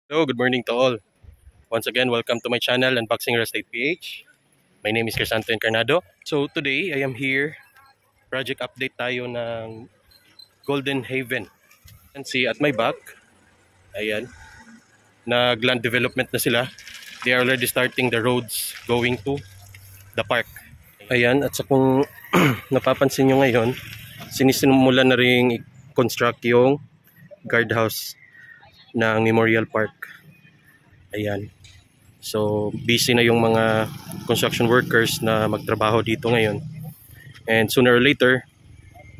Hello, good morning to all. Once again, welcome to my channel, Unboxing Real Estate PH. My name is Crisanto Encarnado. So today, I am here. Project update tayo ng Golden Haven. And see at my back, ayan, nag-land development na sila. They are already starting the roads going to the park. Ayan, at sa kung napapansin nyo ngayon, sinisimulan na rin i-construct yung guardhouse ng Memorial Park. Ayan. So, busy na yung mga construction workers na magtrabaho dito ngayon. And sooner or later,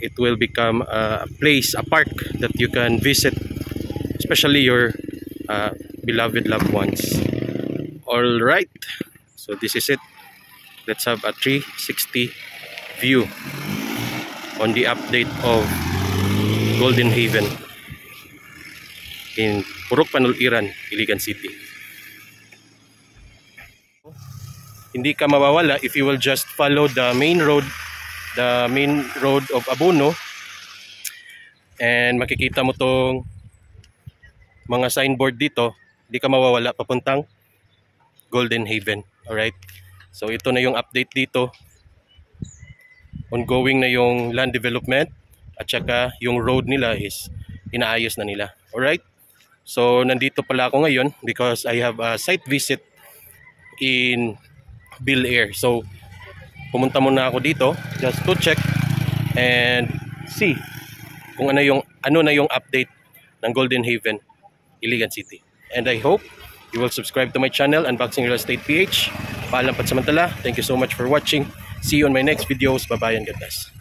it will become a place, a park that you can visit, especially your beloved loved ones. Alright, so this is it. Let's have a 360 view on the update of Golden Haven in Purok Panuliran, Iligan City. Hindi ka mawawala if you will just follow the main road of Abono, and makikita mo tong mga signboard dito. Hindi ka mawawala papuntang Golden Haven. Alright, so ito na yung update dito. Ongoing na yung land development at saka yung road nila is inaayos na nila. Alright, so nandito pala ako ngayon because I have a site visit in Bill Air. So pumunta muna ako dito just to check and see kung ano na yung update ng Golden Haven, Iligan City. And I hope you will subscribe to my channel, Unboxing Real Estate PH. Paalam pat samantala. Thank you so much for watching. See you on my next videos. Bye bye and God bless.